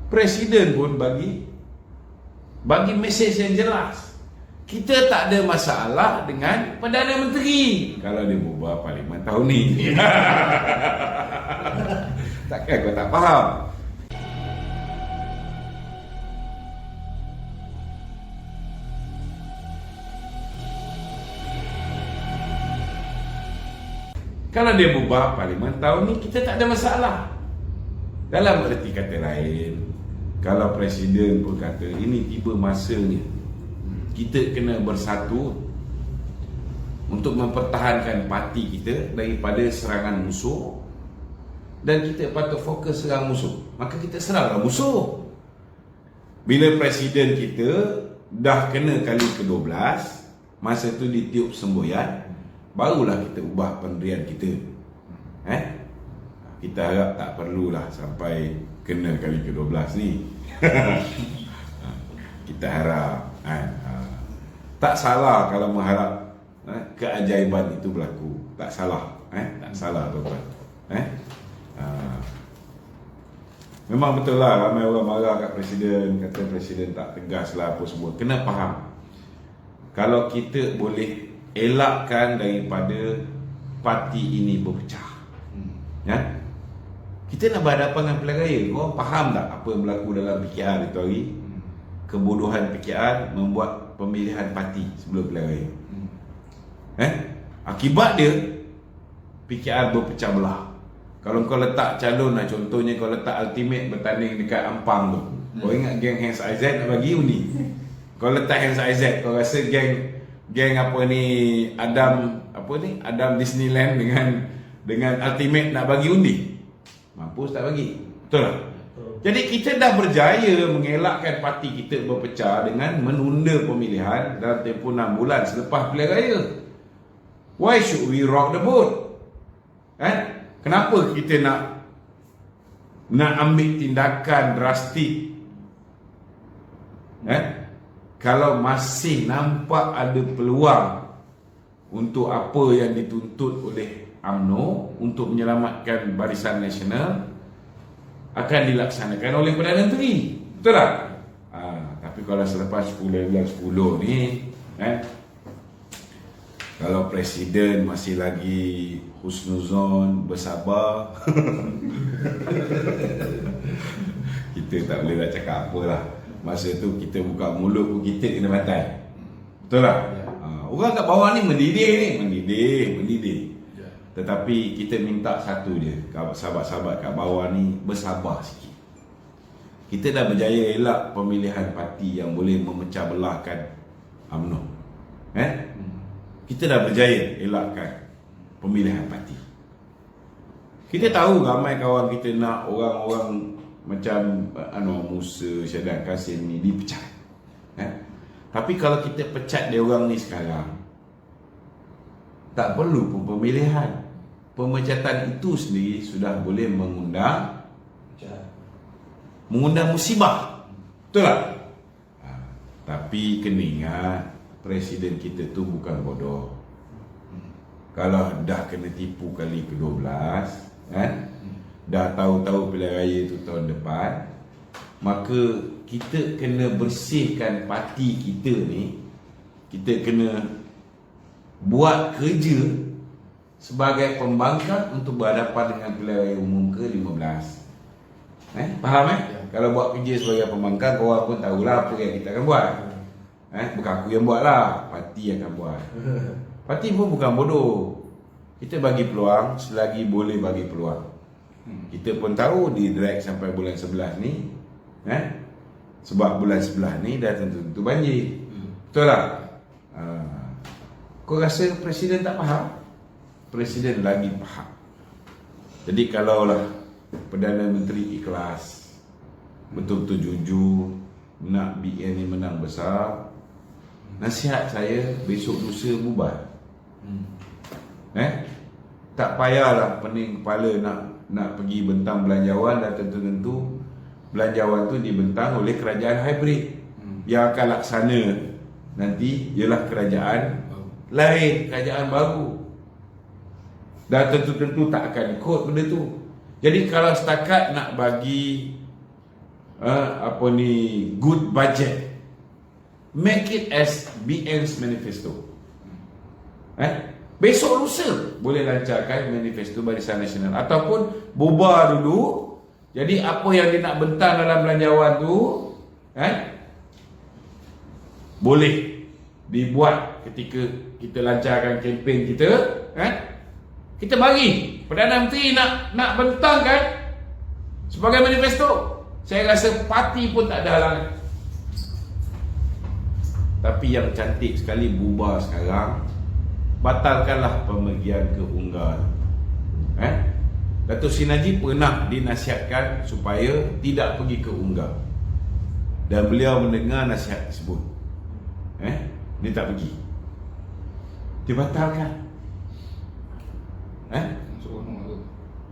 Presiden pun bagi mesej yang jelas. Kita tak ada masalah dengan Perdana Menteri kalau dia bubar parlimen tahun ni. Takkan kau tak faham? Kalau dia bubar parlimen tahun ni, kita tak ada masalah. Dalam erti kata lain, kalau Presiden pun kata ini tiba masanya kita kena bersatu untuk mempertahankan parti kita daripada serangan musuh, dan kita patut fokus serang musuh, maka kita seranglah musuh. Bila Presiden kita dah kena kali ke-12, masa tu ditiup semboyan, barulah kita ubah pendirian kita. Kita harap tak perlulah sampai kena kali ke-12 ni. Kita harap tak salah kalau mengharap keajaiban itu berlaku. Tak salah, tak salah tuan-tuan. Memang betul lah ramai orang marah kat Presiden, kata Presiden tak tegas lah apa semua. Kena faham, kalau kita boleh elakkan daripada parti ini berpecah, kita nak berhadapan dengan pilihan raya. Korang faham tak apa yang berlaku dalam PKR itu hari? Kebodohan PKR membuat pemilihan parti sebelum pilihan raya. Akibat dia PKR berpecah belah. Kalau kau letak calon lah, contohnya kau letak Ultimate bertanding dekat Ampang tu, kau ingat geng Hans Aizat nak bagi undi? Kau letak Hans Aizat, kau rasa geng apa ni Adam Disneyland dengan Ultimate nak bagi undi? Mampus tak bagi. Betul tak? Jadi kita dah berjaya mengelakkan parti kita berpecah dengan menunda pemilihan dalam tempoh 6 bulan selepas pilihan raya. Why should we rock the boat? Kenapa kita nak ambil tindakan drastik? Kalau masih nampak ada peluang untuk apa yang dituntut oleh UMNO untuk menyelamatkan Barisan Nasional akan dilaksanakan oleh Perdana Menteri. Betul tak? Tapi kalau selepas 10 ni kalau Presiden masih lagi husnuzon, bersabar, kita tak boleh nak cakap apa lah. Masa tu kita buka mulut pun kita kena bantai. Betul tak? Orang kat bawah ni mendidih. Tetapi kita minta satu je, sahabat-sahabat kat bawah ni bersabar sikit. Kita dah berjaya elak pemilihan parti yang boleh memecah belahkan UMNO. Kita dah berjaya elakkan pemilihan parti. Kita tahu ramai kawan kita nak orang-orang macam Anwar Musa, Syahidan Kasim ni dipecat. Tapi kalau kita pecat dia orang ni sekarang, tak perlu pun pemilihan. Pemecatan itu sendiri sudah boleh mengundang musibah. Betul tak? Tapi kena ingat, Presiden kita tu bukan bodoh. Kalau dah kena tipu kali ke-12, dah tahu-tahu pilihan raya tu tahun depan, maka kita kena bersihkan parti kita ni. Kita kena buat kerja sebagai pembangkang untuk berhadapan dengan pilihan raya umum ke-15. Faham Kalau buat kerja sebagai pembangkang, korang pun tahulah apa yang kita akan buat. Bukan aku yang buat lah, parti akan buat. Parti pun bukan bodoh. Kita bagi peluang selagi boleh bagi peluang. Kita pun tahu di drag sampai bulan 11 ni, sebab bulan 11 ni dah tentu banjir. Betul tak? Kau rasa Presiden tak faham? Presiden lagi faham. Jadi kalaulah Perdana Menteri ikhlas, betul-betul jujur nak BN ni menang besar, nasihat saya besok lusa bubar. Tak payahlah pening kepala nak pergi bentang belanjawan, dan tentu-tentu belanjawan tu dibentang oleh kerajaan hybrid. Yang akan laksana nanti ialah kerajaan lain, kerajaan baru, dan tentu-tentu tak akan ikut benda tu. Jadi kalau setakat nak bagi good budget. Make it as BN's manifesto. Besok lusa boleh lancarkan manifesto Barisan Nasional, ataupun bubar dulu. Jadi apa yang dia nak bentang dalam belanjawan tu boleh dibuat ketika kita lancarkan kempen kita. Kita bagi Perdana Menteri nak bentangkan sebagai manifesto. Saya rasa parti pun tak ada halangan. Tapi yang cantik sekali bubar sekarang, batalkanlah pemergian ke Unggal. Datuk Seri Najib pernah dinasihatkan supaya tidak pergi ke Unggal, dan beliau mendengar nasihat tersebut. Dia tak pergi, dibatalkan.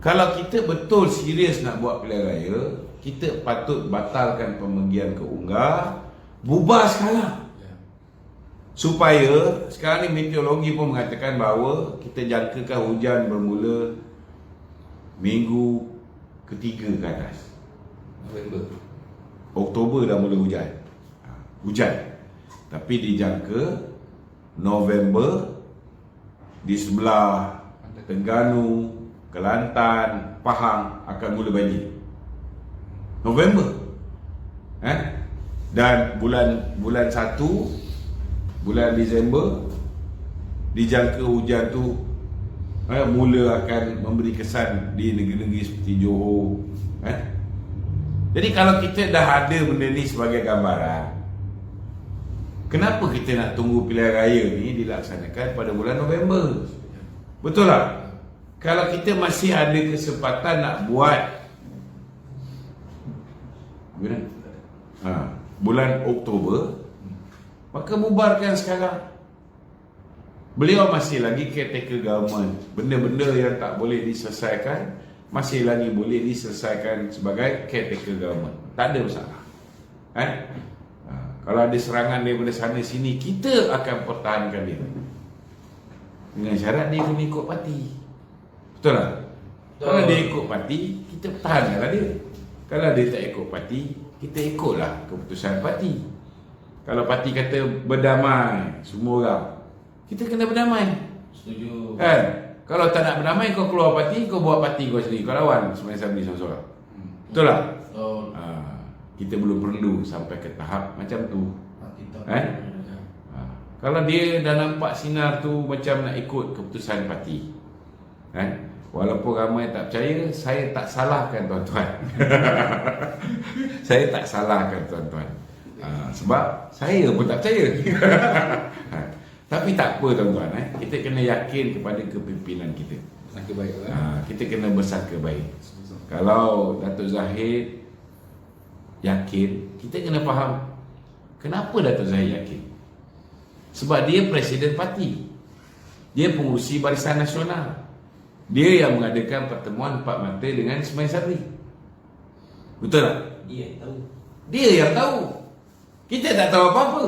Kalau kita betul serius nak buat pilihan raya, kita patut batalkan pemergian ke Unggal, bubar sekarang. Supaya sekarang ni meteorologi pun mengatakan bahawa kita jangkakan hujan bermula minggu ketiga ke atas. Oktober dah mula hujan. Tapi dijangka November di sebelah Terengganu, Kelantan, Pahang akan mula banjir. November. Dan bulan 1, bulan Disember dijangka hujan tu mula akan memberi kesan di negeri-negeri seperti Johor. Jadi kalau kita dah ada benda ni sebagai gambaran, kenapa kita nak tunggu pilihan raya ni dilaksanakan pada bulan November? Betul tak? Kalau kita masih ada kesempatan nak buat bulan Oktober, maka bubarkan sekarang. Beliau masih lagi caretaker government. Benda-benda yang tak boleh diselesaikan masih lagi boleh diselesaikan sebagai caretaker government. Tak ada masalah. Kalau ada serangan daripada sana sini, kita akan pertahankan dia dengan syarat dia kena ikut parti. Betul tak? Kalau dia ikut parti, kita pertahankanlah dia. Kalau dia tak ikut parti, kita ikutlah keputusan parti. Kalau parti kata berdamai semua orang, kita kena berdamai. Setuju. Kalau tak nak berdamai, kau keluar parti, kau buat parti kau sendiri, kau lawan Sembilan Sabri seorang-seorang. Betul tak? Kita belum perlu sampai ke tahap macam tu. Kalau dia dah nampak sinar tu macam nak ikut keputusan parti, walaupun ramai tak percaya, saya tak salahkan tuan-tuan. Saya tak salahkan tuan-tuan. Sebab saya pun tak percaya. Tapi tak apa tuan-tuan, kita kena yakin kepada kepimpinan kita. Sangka baik kita kena bersangka baik. Kalau Datuk Zahid yakin, kita kena faham kenapa Datuk Zahid yakin. Sebab dia presiden parti, dia pengurusi Barisan Nasional, dia yang mengadakan pertemuan empat mata dengan Ismail Sabri. Betul tak? Dia yang tahu. Kita tak tahu apa-apa.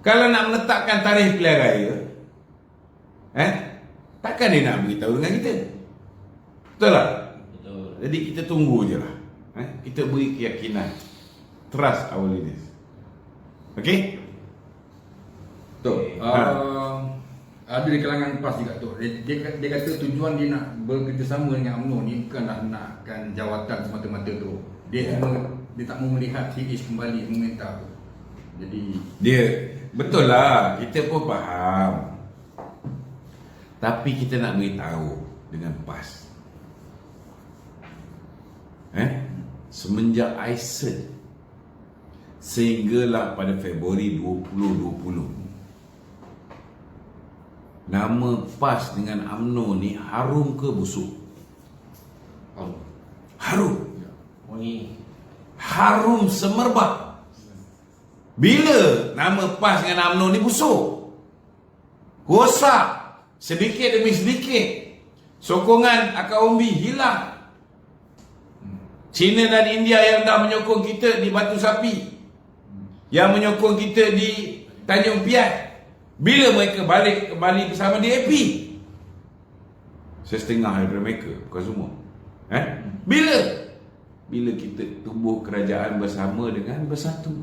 Kalau nak menetapkan tarikh pilihan raya, takkan dia nak beritahu dengan kita. Betul tak? Betul. Jadi kita tunggu je lah. Kita beri keyakinan. Trust our leaders. Okay? Betul. Ada di kalangan PAS juga tu. Dia kata tujuan dia nak bekerjasama dengan UMNO ni bukan nakkan jawatan semata-mata tu. Dia tak mau melihat CH kembali meminta tu. Jadi dia betul lah, kita pun faham. Tapi kita nak beritahu dengan PAS. Semenjak ISET sehinggalah pada Februari 2020, nama PAS dengan UMNO ni harum ke busuk? Harum. Harum semerbak. Bila nama PAS dengan UMNO ni busuk, rosak sedikit demi sedikit, sokongan Akaumbi hilang. China dan India yang dah menyokong kita di Batu Sapi, yang menyokong kita di Tanjung Piat, bila mereka balik kembali bersama DAP? Setengah daripada mereka, bukan semua. Bila? bila kita tubuh kerajaan bersama dengan bersatu.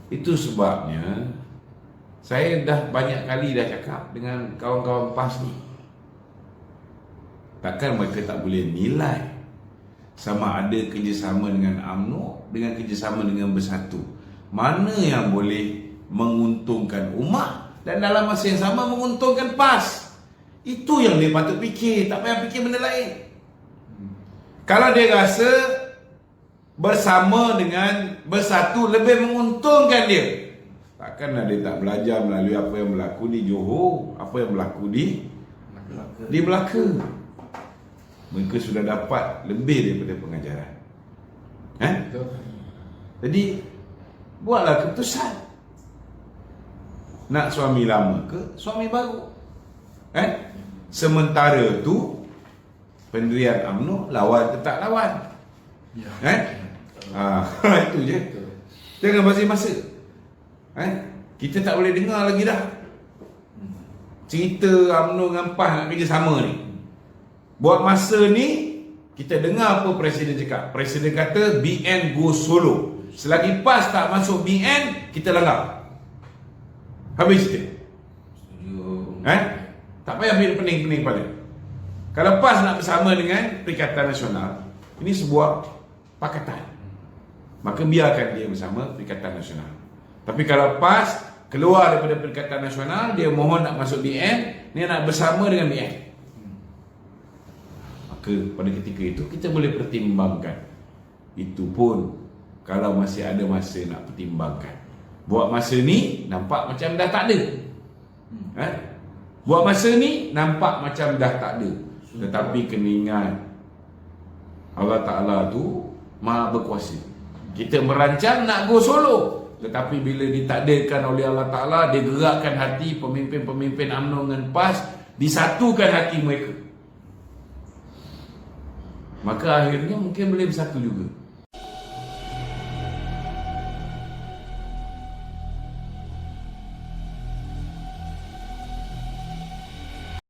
Itu sebabnya saya dah banyak kali dah cakap dengan kawan-kawan PAS ni, takkan mereka tak boleh nilai sama ada kerjasama dengan UMNO dengan kerjasama dengan bersatu, mana yang boleh menguntungkan umat dan dalam masa yang sama menguntungkan PAS. Itu yang dia patut fikir, tak payah fikir benda lain. Kalau dia rasa bersama dengan bersatu lebih menguntungkan dia, takkanlah dia tak belajar melalui apa yang berlaku di Johor, apa yang berlaku di Melaka. Mereka sudah dapat lebih daripada pengajaran. Jadi buatlah keputusan. Nak suami lama ke suami baru? Sementara tu pendirian UMNO lawan ke tak lawan? Itu je. Jangan basi masa. Kita tak boleh dengar lagi dah cerita UMNO dengan PAS nak kerja sama ni. Buat masa ni kita dengar apa Presiden cakap. Presiden kata BN go solo. Selagi PAS tak masuk BN, kita langgar. Habis cerita. Tak payah pening-pening pada. Kalau PAS nak bersama dengan Perikatan Nasional, ini sebuah pakatan, maka biarkan dia bersama Perikatan Nasional. Tapi kalau PAS keluar daripada Perikatan Nasional, dia mohon nak masuk BN, dia nak bersama dengan BN, maka pada ketika itu kita boleh pertimbangkan. Itu pun kalau masih ada masa nak pertimbangkan. Buat masa ni nampak macam dah tak ada. Buat masa ni nampak macam dah tak ada. Tetapi kena ingat, Allah Ta'ala tu Maha berkuasa. Kita merancang nak go solo, tetapi bila ditakdirkan oleh Allah Ta'ala, dia gerakkan hati pemimpin-pemimpin UMNO dengan PAS, disatukan hati mereka, maka akhirnya mungkin boleh bersatu juga.